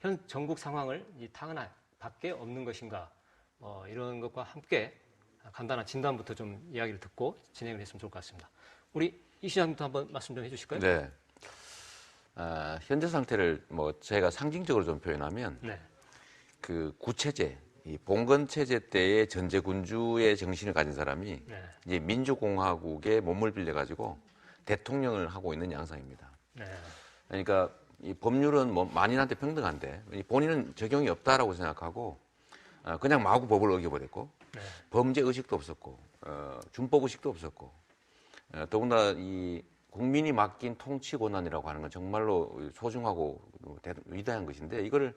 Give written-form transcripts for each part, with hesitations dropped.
현 전국 상황을 타은밖에 없는 것인가 이런 것과 함께 간단한 진단부터 좀 이야기를 듣고 진행을 했으면 좋을 것 같습니다. 우리 이 시장부터 한번 말씀 좀 해주실까요? 네. 현재 상태를 제가 상징적으로 좀 표현하면 네. 그 구체제, 이 봉건 체제 때의 전제군주의 정신을 가진 사람이 네. 이제 민주공화국에 몸을 빌려 가지고 대통령을 하고 있는 양상입니다. 네. 그러니까 이 법률은 만인한테 평등한데 본인은 적용이 없다라고 생각하고 그냥 마구 법을 어겨버렸고 네. 범죄 의식도 없었고 준법 의식도 없었고 더군다나 이 국민이 맡긴 통치 권한이라고 하는 건 정말로 소중하고 위대한 것인데 이거를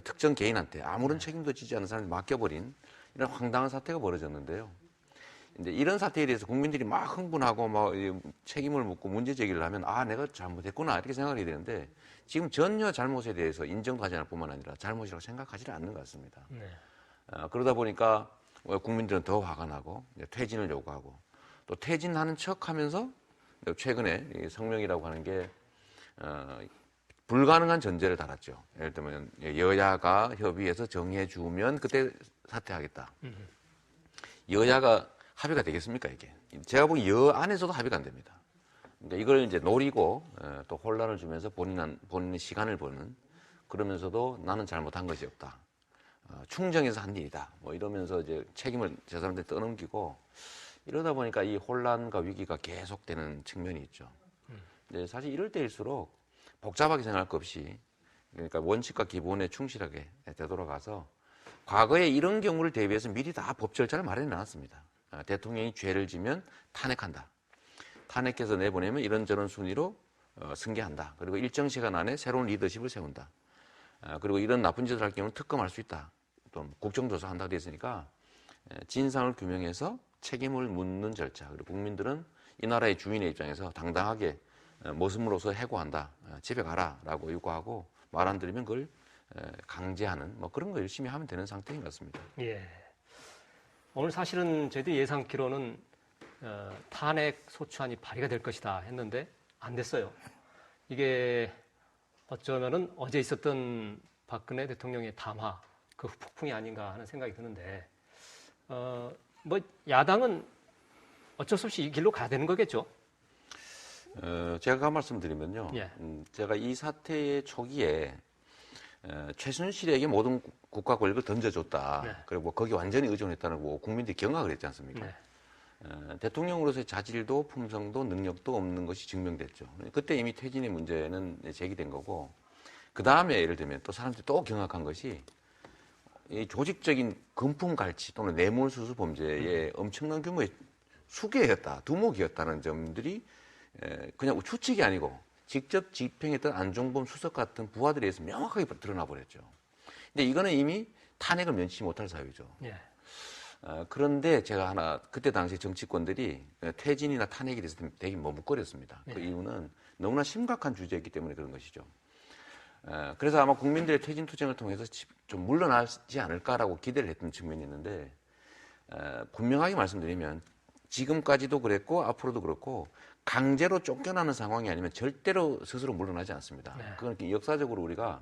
특정 개인한테 아무런 책임도 지지 않는 사람이 맡겨버린 이런 황당한 사태가 벌어졌는데요. 이제 이런 사태에 대해서 국민들이 막 흥분하고 막 책임을 묻고 문제 제기를 하면 내가 잘못했구나 이렇게 생각이 되는데 지금 전혀 잘못에 대해서 인정도 하지 않을 뿐만 아니라 잘못이라고 생각하지를 않는 것 같습니다. 네. 그러다 보니까 국민들은 더 화가 나고 퇴진을 요구하고 또 퇴진하는 척하면서 최근에 이 성명이라고 하는 게 불가능한 전제를 달았죠. 예를 들면 여야가 협의해서 정해주면 그때 사퇴하겠다. 여야가 합의가 되겠습니까 이게? 제가 보기엔 여 안에서도 합의가 안 됩니다. 그러니까 이걸 이제 노리고 또 혼란을 주면서 본인의 시간을 버는 그러면서도 나는 잘못한 것이 없다. 충정해서 한 일이다. 이러면서 이제 책임을 저 사람한테 떠넘기고 이러다 보니까 이 혼란과 위기가 계속되는 측면이 있죠. 근데 사실 이럴 때일수록 복잡하게 생각할 것 없이 그러니까 원칙과 기본에 충실하게 되돌아가서 과거에 이런 경우를 대비해서 미리 다 법 절차를 마련해 놨습니다. 대통령이 죄를 지면 탄핵한다. 탄핵해서 내보내면 이런저런 순위로 승계한다. 그리고 일정 시간 안에 새로운 리더십을 세운다. 그리고 이런 나쁜 짓을 할 경우는 특검할 수 있다. 또 국정조사 한다고 되어 있으니까 진상을 규명해서 책임을 묻는 절차. 그리고 국민들은 이 나라의 주인의 입장에서 당당하게 모습으로서 해고한다. 집에 가라라고 요구하고 말 안 들으면 그걸 강제하는 그런 거 열심히 하면 되는 상태인 것 같습니다. 예. 오늘 사실은 저희들이 예상키로는 탄핵 소추안이 발의가 될 것이다 했는데 안 됐어요. 이게 어쩌면은 어제 있었던 박근혜 대통령의 담화 그 폭풍이 아닌가 하는 생각이 드는데 야당은 어쩔 수 없이 이 길로 가야 되는 거겠죠? 제가 말씀드리면요. 예. 제가 이 사태의 초기에 최순실에게 모든 국가 권력을 던져줬다. 네. 그리고 거기 완전히 의존했다는 국민들이 경악을 했지 않습니까? 네. 대통령으로서의 자질도 품성도 능력도 없는 것이 증명됐죠. 그때 이미 퇴진의 문제는 제기된 거고 그 다음에 예를 들면 또 사람들이 또 경악한 것이 이 조직적인 금품갈취 또는 뇌물수수 범죄에 엄청난 규모의 수괴였다, 두목이었다는 점들이 그냥 추측이 아니고 직접 집행했던 안종범 수석 같은 부하들에 의해서 명확하게 드러나 버렸죠. 근데 이거는 이미 탄핵을 면치 못할 사유죠. 예. 그런데 제가 그때 당시 정치권들이 퇴진이나 탄핵에 대해서 되게 머뭇거렸습니다. 그 이유는 너무나 심각한 주제이기 때문에 그런 것이죠. 그래서 아마 국민들의 퇴진 투쟁을 통해서 좀 물러나지 않을까라고 기대를 했던 측면이 있는데 분명하게 말씀드리면 지금까지도 그랬고 앞으로도 그렇고 강제로 쫓겨나는 상황이 아니면 절대로 스스로 물러나지 않습니다. 네. 그건 역사적으로 우리가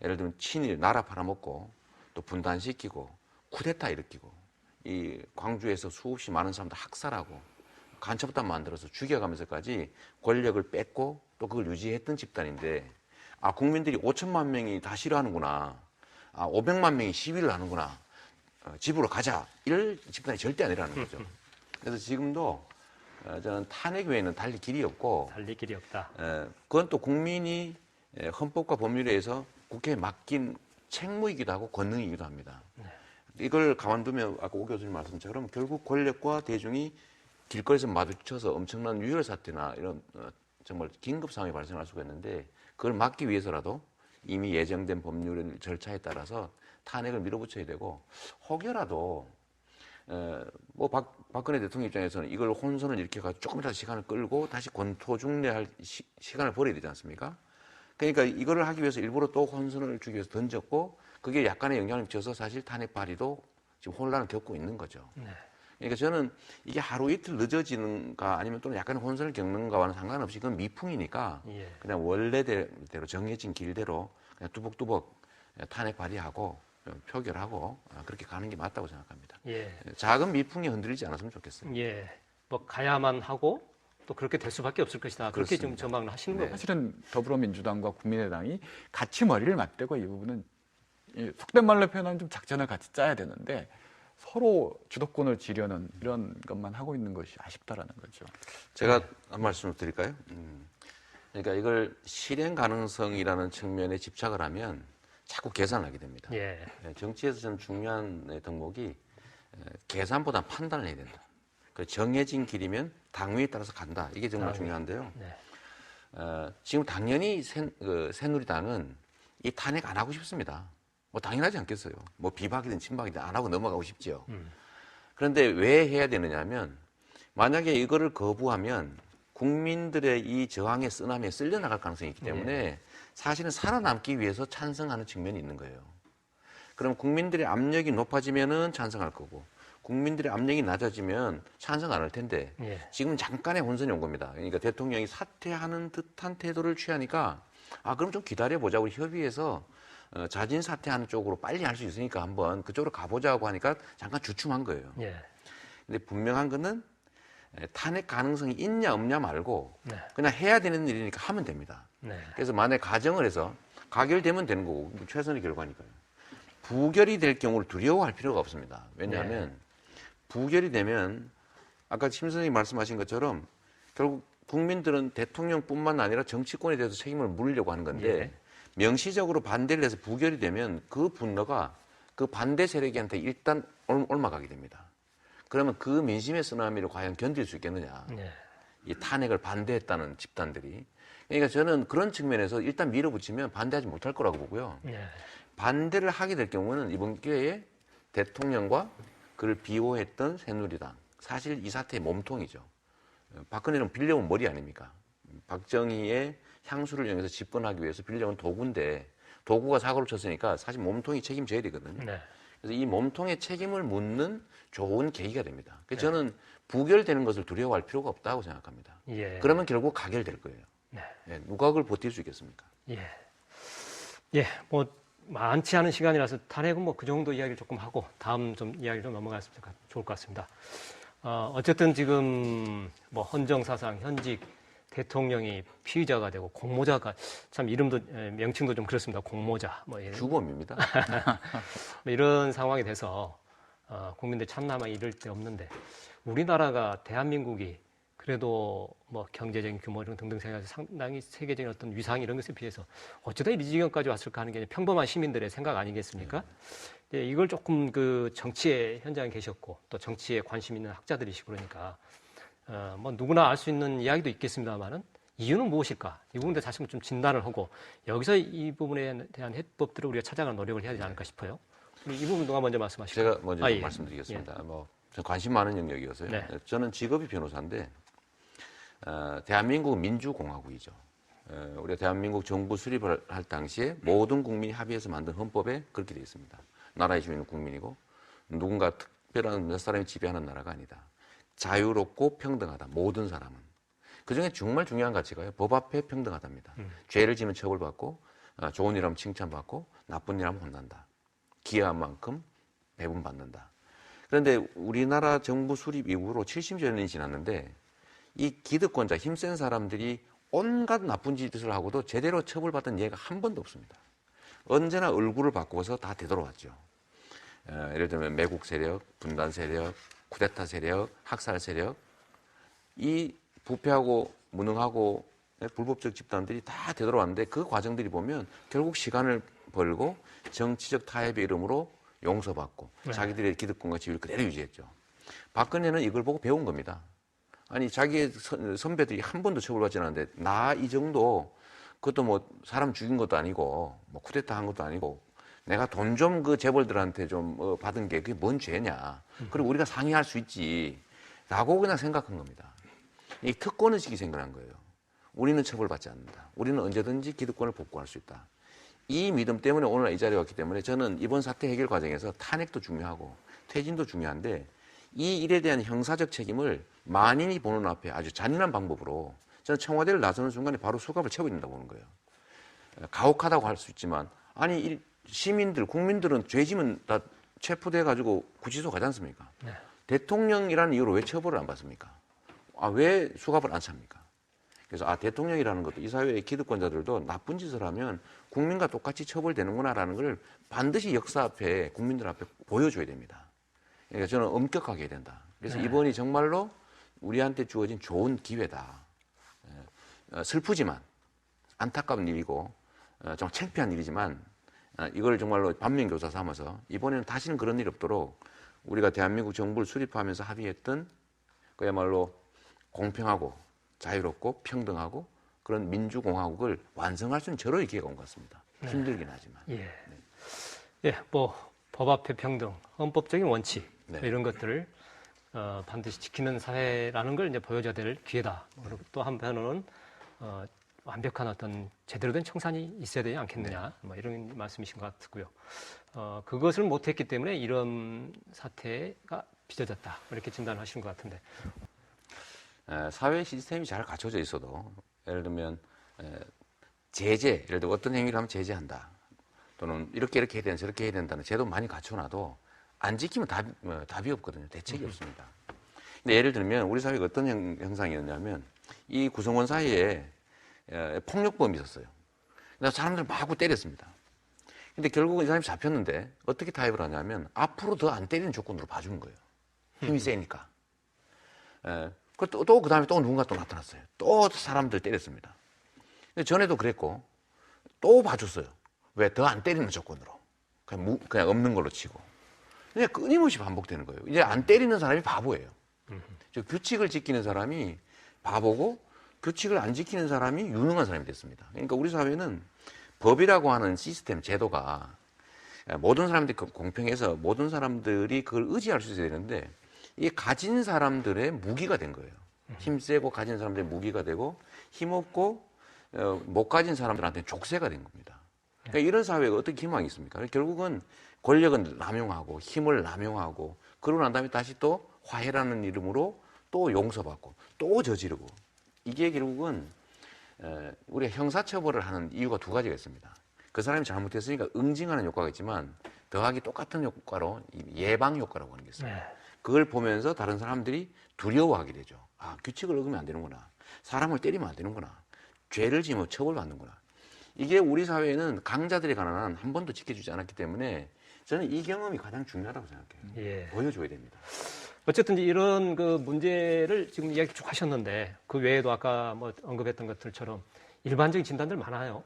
예를 들면 친일, 나라 팔아먹고 또 분단시키고 쿠데타 일으키고 이 광주에서 수없이 많은 사람들 학살하고 간첩단 만들어서 죽여가면서까지 권력을 뺏고 또 그걸 유지했던 집단인데 국민들이 5천만 명이 다 싫어하는구나. 500만 명이 시위를 하는구나. 집으로 가자. 이럴 집단이 절대 아니라는 거죠. 그래서 지금도 저는 탄핵 외에는 달릴 길이 없고 달릴 길이 없다. 그건 또 국민이 헌법과 법률에 의해서 국회에 맡긴 책무이기도 하고 권능이기도 합니다. 네. 이걸 가만두면 아까 오 교수님 말씀처럼 결국 권력과 대중이 길거리에서 마주쳐서 엄청난 유혈 사태나 이런 정말 긴급 상황이 발생할 수가 있는데 그걸 막기 위해서라도 이미 예정된 법률 절차에 따라서 탄핵을 밀어붙여야 되고 혹여라도 박근혜 대통령 입장에서는 이걸 혼선을 일으켜가지고 조금이라도 시간을 끌고 다시 권토중래할 시간을 벌여야 되지 않습니까? 그러니까 이거를 하기 위해서 일부러 또 혼선을 주기 위해서 던졌고 그게 약간의 영향을 미쳐서 사실 탄핵 발의도 지금 혼란을 겪고 있는 거죠. 네. 그러니까 저는 이게 하루 이틀 늦어지는가 아니면 또는 약간의 혼선을 겪는가와는 상관없이 그건 미풍이니까 예. 그냥 원래대로 정해진 길대로 그냥 뚜벅뚜벅 탄핵 발의하고 표결하고 그렇게 가는 게 맞다고 생각합니다. 예. 작은 미풍이 흔들리지 않았으면 좋겠어요. 예. 뭐 가야만 하고 또 그렇게 될 수밖에 없을 것이다. 그렇게 지금 그렇습니다. 전망을 하시는 네. 거예요. 사실은 더불어민주당과 국민의당이 같이 머리를 맞대고 이 부분은 속된 말로 표현하면 좀 작전을 같이 짜야 되는데 서로 주도권을 쥐려는 이런 것만 하고 있는 것이 아쉽다라는 거죠. 제가 한 말씀 드릴까요? 그러니까 이걸 실행 가능성이라는 측면에 집착을 하면 자꾸 계산을 하게 됩니다. 예. 정치에서 좀 중요한 덕목이 계산보다 판단을 해야 된다. 그 정해진 길이면 당위에 따라서 간다. 이게 정말 중요한데요. 네. 지금 당연히 새누리당은 이 탄핵 안 하고 싶습니다. 뭐 당연하지 않겠어요. 뭐 비박이든 친박이든 안 하고 넘어가고 싶지요. 그런데 왜 해야 되느냐면 만약에 이거를 거부하면 국민들의 이 저항의 쓰나미에 쓸려 나갈 가능성이 있기 때문에 사실은 살아남기 위해서 찬성하는 측면이 있는 거예요. 그럼 국민들의 압력이 높아지면은 찬성할 거고 국민들의 압력이 낮아지면 찬성 안 할 텐데 예. 지금 잠깐의 혼선이 온 겁니다. 그러니까 대통령이 사퇴하는 듯한 태도를 취하니까 그럼 좀 기다려보자. 우리 협의해서 자진 사퇴하는 쪽으로 빨리 할 수 있으니까 한번 그쪽으로 가보자고 하니까 잠깐 주춤한 거예요. 예. 근데 분명한 거는 탄핵 가능성이 있냐 없냐 말고 네. 그냥 해야 되는 일이니까 하면 됩니다. 네. 그래서 만약에 가정을 해서 가결되면 되는 거고 최선의 결과니까요. 부결이 될 경우를 두려워할 필요가 없습니다. 왜냐하면 부결이 되면 아까 심 선생님이 말씀하신 것처럼 결국 국민들은 대통령뿐만 아니라 정치권에 대해서 책임을 물으려고 하는 건데 명시적으로 반대를 해서 부결이 되면 그 분노가 그 반대 세력한테 일단 옮아가게 됩니다. 그러면 그 민심의 쓰나미를 과연 견딜 수 있겠느냐. 네. 이 탄핵을 반대했다는 집단들이. 그러니까 저는 그런 측면에서 일단 밀어붙이면 반대하지 못할 거라고 보고요. 네. 반대를 하게 될 경우는 이번 기회에 대통령과 그를 비호했던 새누리당. 사실 이 사태의 몸통이죠. 박근혜는 빌려온 머리 아닙니까? 박정희의 향수를 이용해서 집권하기 위해서 빌려온 도구인데 도구가 사고를 쳤으니까 사실 몸통이 책임져야 되거든요. 네. 그래서 이 몸통의 책임을 묻는 좋은 계기가 됩니다. 그래서 저는 부결되는 것을 두려워할 필요가 없다고 생각합니다. 예. 그러면 결국 가결될 거예요. 네. 누가 그걸 버틸 수 있겠습니까? 예. 예. 뭐 많지 않은 시간이라서 탄핵은 뭐 그 정도 이야기를 조금 하고 다음 좀 이야기를 좀 넘어갔으면 좋을 것 같습니다. 어쨌든 지금 뭐 헌정사상 현직 대통령이 피의자가 되고 공모자가 참 이름도 명칭도 좀 그렇습니다. 공모자 뭐 이런 주범입니다. 뭐 이런 상황이 돼서 국민들 참나마 이를 데 없는데 우리나라가 대한민국이 그래도 뭐 경제적인 규모 이런 등등 생각해서 상당히 세계적인 어떤 위상 이런 것에 비해서 어쩌다 이 지경까지 왔을까 하는 게 평범한 시민들의 생각 아니겠습니까? 이걸 조금 그 정치의 현장에 계셨고 또 정치에 관심 있는 학자들이시고 그러니까 뭐 누구나 알 수 있는 이야기도 있겠습니다만은 이유는 무엇일까? 이 부분에 다시 한번 좀 진단을 하고 여기서 이 부분에 대한 해법들을 우리가 찾아가는 노력을 해야 되지 않을까 싶어요. 이 부분 누가 먼저 말씀하시죠? 제가 먼저 예. 말씀드리겠습니다. 뭐 관심 많은 영역이어서요. 네. 저는 직업이 변호사인데 대한민국은 민주공화국이죠. 우리가 대한민국 정부 수립을 할 당시에 모든 국민이 합의해서 만든 헌법에 그렇게 되어 있습니다. 나라의 주인은 국민이고 누군가 특별한 몇 사람이 지배하는 나라가 아니다. 자유롭고 평등하다. 모든 사람은. 그중에 정말 중요한 가치가요. 법 앞에 평등하답니다. 죄를 지면 처벌받고 좋은 일하면 칭찬받고 나쁜 일하면 혼난다. 기여한 만큼 배분받는다. 그런데 우리나라 정부 수립 이후로 70여 년이 지났는데 이 기득권자, 힘센 사람들이 온갖 나쁜 짓을 하고도 제대로 처벌받은 예가 한 번도 없습니다. 언제나 얼굴을 바꿔서 다 되돌아왔죠. 예를 들면 매국 세력, 분단 세력, 쿠데타 세력, 학살 세력, 이 부패하고 무능하고 불법적 집단들이 다 되돌아왔는데 그 과정들이 보면 결국 시간을 벌고 정치적 타협의 이름으로 용서받고 자기들의 기득권과 지위를 그대로 유지했죠. 박근혜는 이걸 보고 배운 겁니다. 아니 자기의 선배들이 한 번도 처벌받지 않았는데 나 이 정도 그것도 뭐 사람 죽인 것도 아니고 뭐 쿠데타 한 것도 아니고 내가 돈 좀 그 재벌들한테 좀 받은 게 그게 뭔 죄냐. 그리고 우리가 상의할 수 있지. 라고 그냥 생각한 겁니다. 이 특권의식이 생겨난 거예요. 우리는 처벌받지 않는다. 우리는 언제든지 기득권을 복구할 수 있다. 이 믿음 때문에 오늘 이 자리에 왔기 때문에 저는 이번 사태 해결 과정에서 탄핵도 중요하고 퇴진도 중요한데 이 일에 대한 형사적 책임을 만인이 보는 앞에 아주 잔인한 방법으로 저는 청와대를 나서는 순간에 바로 수갑을 채워야 된다고 보는 거예요. 가혹하다고 할 수 있지만 아니 시민들, 국민들은 죄지면 다 체포돼 가지고 구치소 가지 않습니까? 네. 대통령이라는 이유로 왜 처벌을 안 받습니까? 왜 수갑을 안 찹니까? 그래서 대통령이라는 것도 이 사회의 기득권자들도 나쁜 짓을 하면 국민과 똑같이 처벌되는구나라는 걸 반드시 역사 앞에 국민들 앞에 보여줘야 됩니다. 그러니까 저는 엄격하게 해야 된다. 그래서 이번이 정말로 우리한테 주어진 좋은 기회다. 슬프지만 안타까운 일이고 좀 창피한 일이지만 이걸 정말로 반면교사 삼아서 이번에는 다시는 그런 일이 없도록 우리가 대한민국 정부를 수립하면서 합의했던 그야말로 공평하고 자유롭고 평등하고 그런 민주공화국을 완성할 수 있는 절호의 기회가 온 것 같습니다. 힘들긴 하지만. 예. 예, 뭐 법 앞에 평등, 헌법적인 원칙 네. 이런 것들을 반드시 지키는 사회라는 걸 이제 보여줘야 될 기회다. 그리고 또 한편으로는 완벽한 어떤 제대로 된 청산이 있어야 되지 않겠느냐, 뭐 이런 말씀이신 것 같고요. 그것을 못했기 때문에 이런 사태가 빚어졌다 이렇게 진단을 하시는 것 같은데. 사회 시스템이 잘 갖춰져 있어도 예를 들면 제재, 예를 들어 어떤 행위를 하면 제재한다. 또는 이렇게 해야 된다, 저렇게 해야 된다는 제도 많이 갖춰놔도 안 지키면 답이 없거든요. 대책이 없습니다. 근데 예를 들면 우리 사회가 어떤 형상이었냐면 이 구성원 사이에 폭력범이 있었어요. 그래서 사람들 마구 때렸습니다. 근데 결국은 이 사람이 잡혔는데 어떻게 타협을 하냐면 앞으로 더 안 때리는 조건으로 봐주는 거예요. 힘이 세니까. 또 그 다음에 또 누군가 또 나타났어요. 또 사람들 때렸습니다. 근데 전에도 그랬고 또 봐줬어요. 왜? 더 안 때리는 조건으로. 그냥 없는 걸로 치고. 그냥 끊임없이 반복되는 거예요. 이제 안 때리는 사람이 바보예요. 규칙을 지키는 사람이 바보고 규칙을 안 지키는 사람이 유능한 사람이 됐습니다. 그러니까 우리 사회는 법이라고 하는 시스템, 제도가 모든 사람들이 공평해서 모든 사람들이 그걸 의지할 수 있어야 되는데 이게 가진 사람들의 무기가 된 거예요. 힘세고 가진 사람들의 무기가 되고 힘없고 못 가진 사람들한테는 족쇄가 된 겁니다. 그러니까 이런 사회가 어떻게 희망이 있습니까? 결국은 권력은 남용하고 힘을 남용하고 그러고 난 다음에 다시 또 화해라는 이름으로 또 용서받고 또 저지르고 이게 결국은 우리가 형사처벌을 하는 이유가 두 가지가 있습니다. 그 사람이 잘못했으니까 응징하는 효과가 있지만 더하기 똑같은 효과로 예방 효과라고 하는 게 있어요. 그걸 보면서 다른 사람들이 두려워하게 되죠. 규칙을 어기면 안 되는구나. 사람을 때리면 안 되는구나. 죄를 지으면 처벌받는구나. 이게 우리 사회에는 강자들에 관한 한 한 번도 지켜주지 않았기 때문에 저는 이 경험이 가장 중요하다고 생각해요. 예. 보여줘야 됩니다. 어쨌든 이런 그 문제를 지금 이야기 쭉 하셨는데 그 외에도 아까 뭐 언급했던 것들처럼 일반적인 진단들 많아요.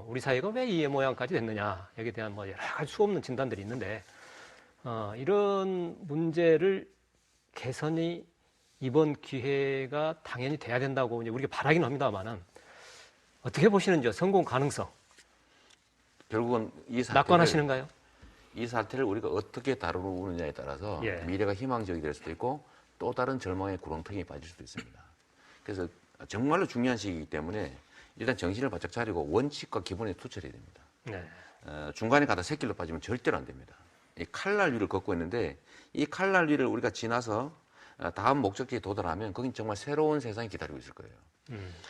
우리 사회가 왜 이 모양까지 됐느냐 여기에 대한 뭐 여러 가지 수없는 진단들이 있는데 이런 문제를 개선이 이번 기회가 당연히 돼야 된다고 이제 우리가 바라긴 합니다만은 어떻게 보시는지요? 성공 가능성 결국은 낙관하시는가요? 이 사태를 우리가 어떻게 다루느냐에 따라서 미래가 희망적이 될 수도 있고 또 다른 절망의 구렁텅이에 빠질 수도 있습니다. 그래서 정말로 중요한 시기이기 때문에 일단 정신을 바짝 차리고 원칙과 기본에 투철해야 됩니다. 네. 중간에 가다 새길로 빠지면 절대로 안 됩니다. 이 칼날 위를 걷고 있는데 이 칼날 위를 우리가 지나서 다음 목적지에 도달하면 거긴 정말 새로운 세상이 기다리고 있을 거예요.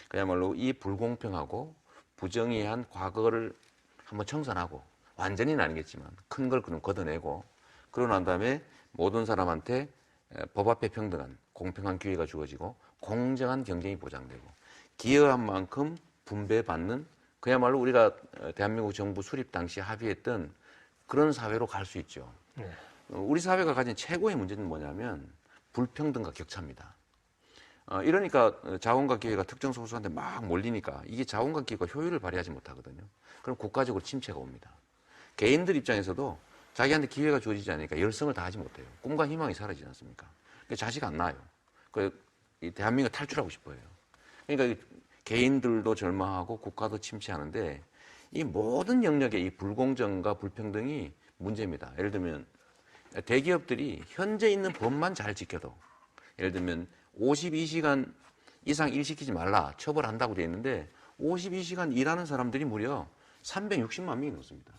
그야말로 이 불공평하고 부정의한 과거를 한번 청산하고 완전히는 아니겠지만 큰 걸 그럼 걷어내고 그러고 난 다음에 모든 사람한테 법 앞에 평등한 공평한 기회가 주어지고 공정한 경쟁이 보장되고 기여한 만큼 분배받는 그야말로 우리가 대한민국 정부 수립 당시 합의했던 그런 사회로 갈 수 있죠. 네. 우리 사회가 가진 최고의 문제는 뭐냐면 불평등과 격차입니다. 이러니까 자원과 기회가 특정 소수한테 막 몰리니까 이게 자원과 기회가 효율을 발휘하지 못하거든요. 그럼 국가적으로 침체가 옵니다. 개인들 입장에서도 자기한테 기회가 주어지지 않으니까 열성을 다하지 못해요. 꿈과 희망이 사라지지 않습니까? 자식 안 낳아요. 이 대한민국 탈출하고 싶어요. 그러니까 개인들도 절망하고 국가도 침체하는데 이 모든 영역의 이 불공정과 불평등이 문제입니다. 예를 들면 대기업들이 현재 있는 법만 잘 지켜도 예를 들면 52시간 이상 일시키지 말라 처벌한다고 되어 있는데 52시간 일하는 사람들이 무려 360만 명이 넘습니다.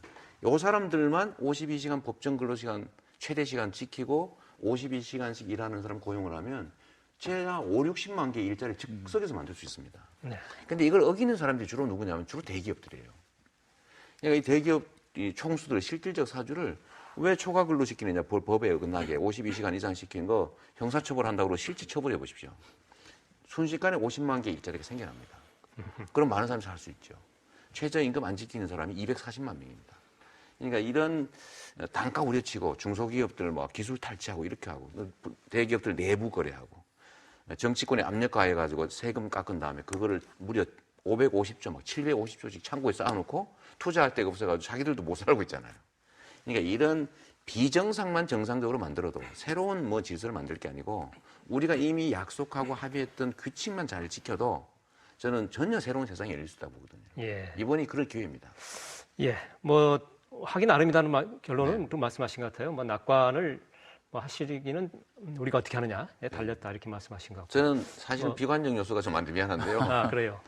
이 사람들만 52시간 법정 근로시간 최대 시간 지키고 52시간씩 일하는 사람 고용을 하면 최하 5, 60만 개의 일자리 즉석에서 만들 수 있습니다. 네. 근데 이걸 어기는 사람들이 주로 누구냐면 주로 대기업들이에요. 그러니까 이 대기업 이 총수들의 실질적 사주를 왜 초과 근로시키느냐, 법에 어긋나게 52시간 이상 시킨 거 형사처벌한다고 실질 처벌해 보십시오. 순식간에 50만 개 일자리가 생겨납니다. 그럼 많은 사람이 살 수 있죠. 최저임금 안 지키는 사람이 240만 명입니다. 그러니까 이런 단가 우려치고 중소기업들 뭐 기술 탈취하고 이렇게 하고 대기업들 내부 거래하고 정치권에 압력 가해가지고 세금 깎은 다음에 그거를 무려 550조, 막 750조씩 창고에 쌓아놓고 투자할 데가 없어가지고 자기들도 못 살고 있잖아요. 그러니까 이런 비정상만 정상적으로 만들어도 새로운 뭐 질서를 만들 게 아니고 우리가 이미 약속하고 합의했던 규칙만 잘 지켜도 저는 전혀 새로운 세상이 열릴 수 있다고 보거든요. 예. 이번이 그럴 기회입니다. 예. 뭐 하기 나름이라는 결론은 또 말씀하신 것 같아요. 뭐 낙관을 뭐 하시기는 우리가 어떻게 하느냐에 달렸다 이렇게 말씀하신 것 같고. 저는 사실은 비관적 요소가 좀 많이 미안한데요. 아, 그래요.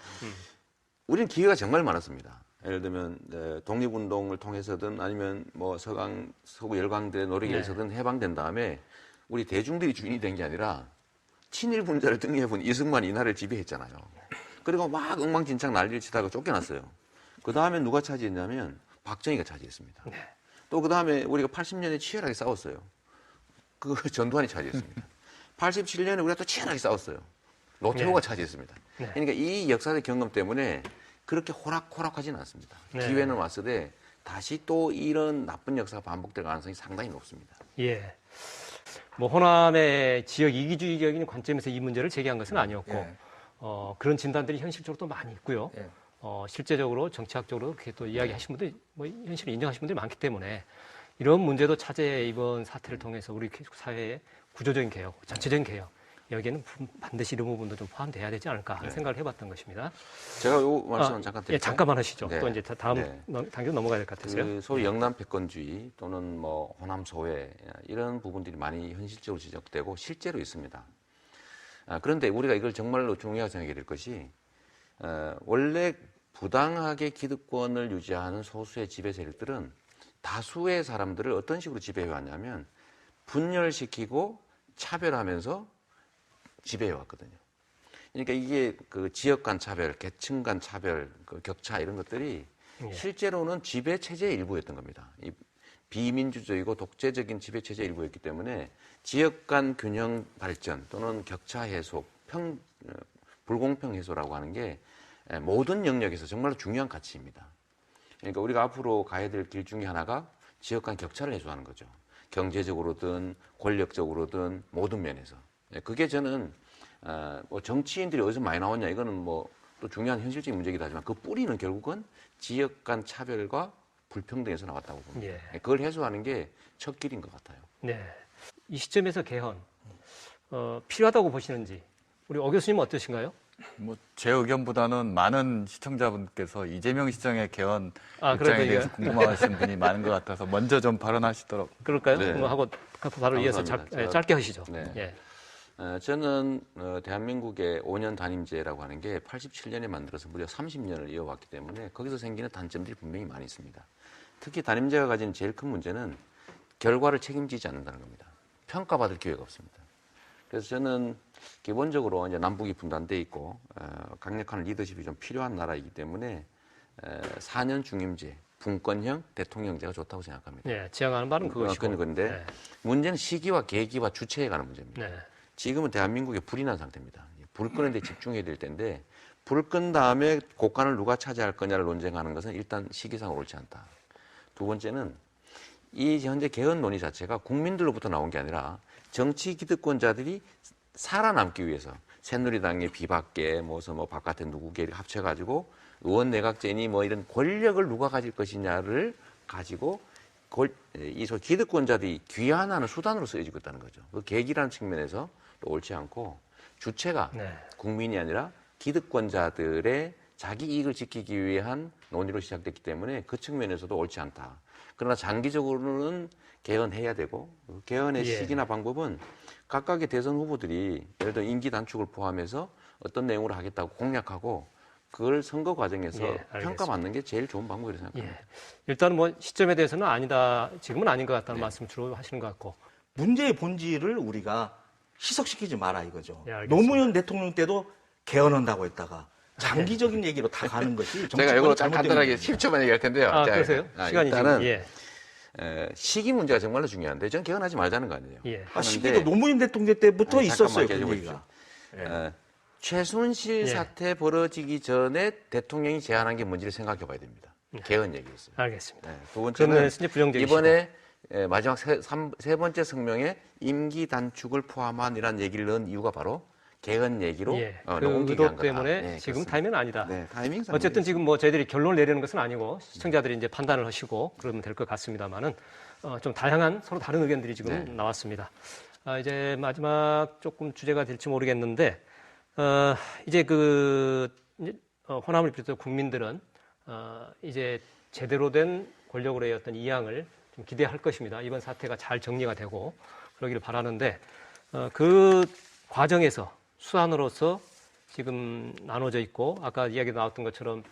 우리는 기회가 정말 많았습니다. 예를 들면 독립운동을 통해서든 아니면 뭐 서구 열강들의 노력에 의해서든 해방된 다음에 우리 대중들이 주인이 된 게 아니라 친일 분자를 등에 본 이승만이 이 나라를 지배했잖아요. 그리고 막 엉망진창 난리를 치다가 쫓겨났어요. 그 다음에 누가 차지했냐면 박정희가 차지했습니다. 또 그 다음에 우리가 80년에 치열하게 싸웠어요. 그 전두환이 차지했습니다. 87년에 우리가 또 치열하게 싸웠어요. 노태우가 차지했습니다. 그러니까 이 역사적 경험 때문에 그렇게 호락호락하지는 않습니다. 기회는 왔으되 다시 또 이런 나쁜 역사가 반복될 가능성이 상당히 높습니다. 예. 뭐 호남의 지역 이기주의적인 관점에서 이 문제를 제기한 것은 아니었고 그런 진단들이 현실적으로 또 많이 있고요. 실제적으로 정치학적으로 그렇게 또 이야기하신 분들이 뭐 현실을 인정하시는 분들이 많기 때문에 이런 문제도 차제에 이번 사태를 통해서 우리 사회의 구조적인 개혁, 전체적인 개혁 여기에는 반드시 이런 부분도 좀 포함돼야 되지 않을까 하는 생각을 해봤던 것입니다. 제가 이 말씀은 잠깐 드릴까요? 예, 잠깐만 하시죠. 네. 또 이제 다음 단계로 넘어가야 될 것 같아서요. 그 소위 영남 패권주의 또는 뭐 호남 소외 이런 부분들이 많이 현실적으로 지적되고 실제로 있습니다. 그런데 우리가 이걸 정말로 중요하게 생각해야 될 것이 원래 부당하게 기득권을 유지하는 소수의 지배 세력들은 다수의 사람들을 어떤 식으로 지배해 왔냐면 분열시키고 차별하면서 지배해 왔거든요. 그러니까 이게 그 지역 간 차별, 계층 간 차별, 그 격차 이런 것들이 실제로는 지배 체제의 일부였던 겁니다. 이 비민주적이고 독재적인 지배 체제의 일부였기 때문에 지역 간 균형 발전 또는 격차 해소, 불공평 해소라고 하는 게 모든 영역에서 정말로 중요한 가치입니다. 그러니까 우리가 앞으로 가야 될 길 중에 하나가 지역 간 격차를 해소하는 거죠. 경제적으로든 권력적으로든 모든 면에서. 그게 저는 뭐 정치인들이 어디서 많이 나왔냐 이거는 뭐 또 중요한 현실적인 문제이기도 하지만 그 뿌리는 결국은 지역 간 차별과 불평등에서 나왔다고 봅니다. 그걸 해소하는 게 첫 길인 것 같아요. 네. 이 시점에서 개헌 필요하다고 보시는지 우리 오 교수님은 어떠신가요? 뭐 제 의견보다는 많은 시청자분께서 이재명 시장의 개헌 입장에 그래도 대해서 궁금하신 분이 많은 것 같아서 먼저 좀 발언하시도록. 그럴까요? 네. 뭐 하고 바로 이어서 짧게 하시죠. 네. 예. 저는 대한민국의 5년 단임제라고 하는 게 87년에 만들어서 무려 30년을 이어왔기 때문에 거기서 생기는 단점들이 분명히 많이 있습니다. 특히 단임제가 가진 제일 큰 문제는 결과를 책임지지 않는다는 겁니다. 평가받을 기회가 없습니다. 그래서 저는 기본적으로 이제 남북이 분단돼 있고 강력한 리더십이 좀 필요한 나라이기 때문에 4년 중임제, 분권형 대통령제가 좋다고 생각합니다. 네, 지향하는 바는 그것이고. 그런데 문제는 시기와 계기와 주체에 관한 문제입니다. 지금은 대한민국에 불이 난 상태입니다. 불 끄는 데 집중해야 될 텐데 불 끈 다음에 곳간을 누가 차지할 거냐를 논쟁하는 것은 일단 시기상으로 옳지 않다. 두 번째는 이 현재 개헌 논의 자체가 국민들로부터 나온 게 아니라 정치 기득권자들이 살아남기 위해서 새누리당의 비박계, 뭐 바깥에 누구게 합쳐가지고 의원 내각제니 뭐 이런 권력을 누가 가질 것이냐를 가지고 이 기득권자들이 귀환하는 수단으로 쓰여지고 있다는 거죠. 그 계기라는 측면에서 또 옳지 않고 주체가 국민이 아니라 기득권자들의 자기 이익을 지키기 위한 논의로 시작됐기 때문에 그 측면에서도 옳지 않다. 그러나 장기적으로는 개헌해야 되고 개헌의 시기나 방법은 각각의 대선 후보들이 예를 들어 임기 단축을 포함해서 어떤 내용으로 하겠다고 공약하고 그걸 선거 과정에서 평가받는 게 제일 좋은 방법이라고 생각합니다. 일단은 뭐 시점에 대해서는 아니다, 지금은 아닌 것 같다는 말씀 주로 하시는 것 같고. 문제의 본질을 우리가 희석시키지 마라 이거죠. 알겠습니다. 노무현 대통령 때도 개헌한다고 했다가 장기적인 얘기로 다 가는 것이 제가 이거 정치권이 간단하게 잘못된 10초만 얘기할 텐데요. 아, 자, 그러세요? 시간이 일단은 지금, 예. 시기 문제가 정말로 중요한데 저는 개헌하지 말자는 거 아니에요. 예. 시기도 노무현 대통령 때부터 아니, 있었어요. 잠깐만 그 기다려보십시오. 얘기가. 최순실 예. 사태 벌어지기 전에 대통령이 제안한 게 뭔지를 생각해 봐야 됩니다. 개헌 얘기였어요. 알겠습니다. 두 그러면 번째는 이제 부정적이시고. 이번에 마지막 세 번째 성명에 임기 단축을 포함한이라는 얘기를 넣은 이유가 바로 개헌 얘기로 예. 그 녹음기게 의도 한 거다. 때문에 네, 지금 그렇습니다. 타이밍은 아니다. 네, 타이밍상 어쨌든 지금 뭐 저희들이 결론을 내리는 것은 아니고 시청자들이 이제 판단을 하시고 그러면 될 것 같습니다만은 좀 다양한 서로 다른 의견들이 지금 네. 나왔습니다. 이제 마지막 조금 주제가 될지 모르겠는데 이제 호남을 비롯해서 국민들은 이제 제대로 된 권력으로의 어떤 이양을 좀 기대할 것입니다. 이번 사태가 잘 정리가 되고 그러기를 바라는데 그 과정에서 수단으로서 지금 나눠져 있고 아까 이야기 나왔던 것처럼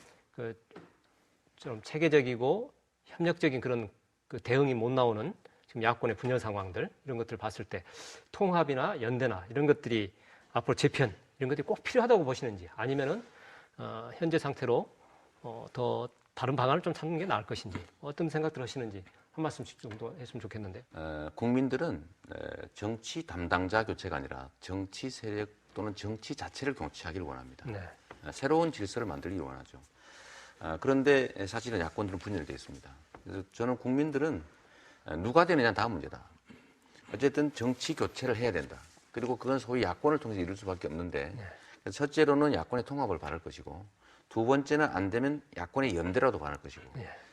좀 체계적이고 협력적인 그런 그 대응이 못 나오는 지금 야권의 분열 상황들 이런 것들을 봤을 때 통합이나 연대나 이런 것들이 앞으로 재편 이런 것들이 꼭 필요하다고 보시는지 아니면은 현재 상태로 더 다른 방안을 좀 찾는 게 나을 것인지 어떤 생각들 하시는지 한 말씀씩 정도 했으면 좋겠는데. 국민들은 정치 담당자 교체가 아니라 정치 세력 또는 정치 자체를 교체하기를 원합니다. 네. 새로운 질서를 만들기를 원하죠. 그런데 사실은 야권들은 분열되어 있습니다. 그래서 저는 국민들은 누가 되느냐는 다음 문제다. 어쨌든 정치 교체를 해야 된다. 그리고 그건 소위 야권을 통해서 이룰 수밖에 없는데 그래서 첫째로는 야권의 통합을 바랄 것이고 두 번째는 안 되면 야권의 연대라도 바랄 것이고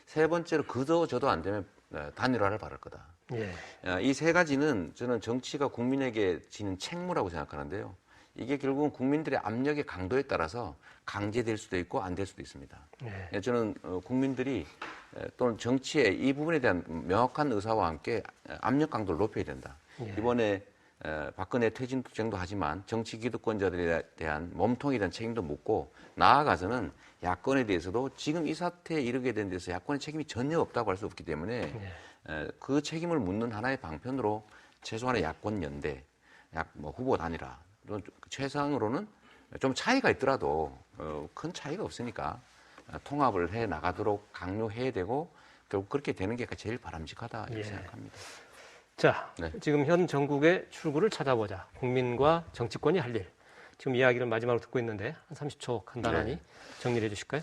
세 번째로 그도 저도 안 되면 단일화를 바랄 거다. 예. 이 세 가지는 저는 정치가 국민에게 지는 책무라고 생각하는데요. 이게 결국은 국민들의 압력의 강도에 따라서 강제될 수도 있고 안 될 수도 있습니다. 저는 국민들이 또는 정치의 이 부분에 대한 명확한 의사와 함께 압력 강도를 높여야 된다. 이번에 박근혜 퇴진 투쟁도 하지만 정치 기득권자들에 대한 몸통에 대한 책임도 묻고 나아가서는 야권에 대해서도 지금 이 사태에 이르게 된 데서 야권의 책임이 전혀 없다고 할 수 없기 때문에 그 책임을 묻는 하나의 방편으로 최소한의 야권 연대, 후보 단일화 최상으로는 좀 차이가 있더라도 큰 차이가 없으니까 통합을 해 나가도록 강요해야 되고 결국 그렇게 되는 게 제일 바람직하다 이렇게 생각합니다. 자, 네. 지금 현 정국의 출구를 찾아보자. 국민과 정치권이 할 일. 지금 이야기를 마지막으로 듣고 있는데 한 30초 간단하니 정리를 해주실까요?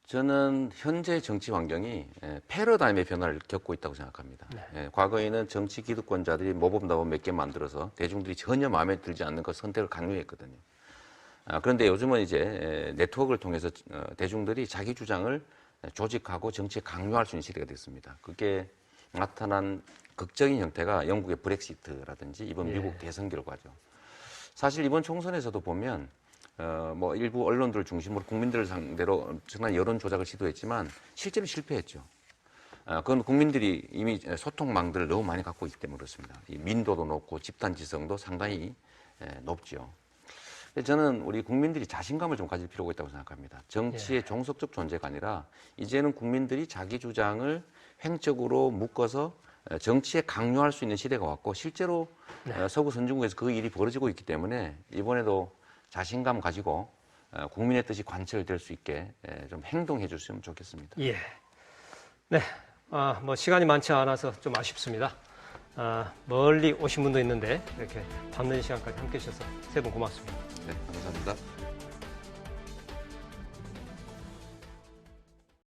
저는 현재 정치 환경이 패러다임의 변화를 겪고 있다고 생각합니다. 과거에는 정치 기득권자들이 모범답안 몇 개 만들어서 대중들이 전혀 마음에 들지 않는 것 선택을 강요했거든요. 그런데 요즘은 이제 네트워크를 통해서 대중들이 자기 주장을 조직하고 정치에 강요할 수 있는 시대가 됐습니다. 그게 나타난 극적인 형태가 영국의 브렉시트라든지 이번 미국 대선 결과죠. 사실 이번 총선에서도 보면 일부 언론들 중심으로 국민들을 상대로 엄청난 여론 조작을 시도했지만 실제로 실패했죠. 그건 국민들이 이미 소통망들을 너무 많이 갖고 있기 때문에 그렇습니다. 이 민도도 높고 집단 지성도 상당히 높죠. 저는 우리 국민들이 자신감을 좀 가질 필요가 있다고 생각합니다. 정치의 종속적 존재가 아니라 이제는 국민들이 자기 주장을 횡적으로 묶어서 정치에 강요할 수 있는 시대가 왔고 실제로 서구 선진국에서 그 일이 벌어지고 있기 때문에 이번에도 자신감 가지고 국민의 뜻이 관철될 수 있게 좀 행동해 주시면 좋겠습니다. 예. 네. 시간이 많지 않아서 좀 아쉽습니다. 멀리 오신 분도 있는데 이렇게 밤늦은 시간까지 함께 해주셔서 세 분 고맙습니다. 네, 감사합니다.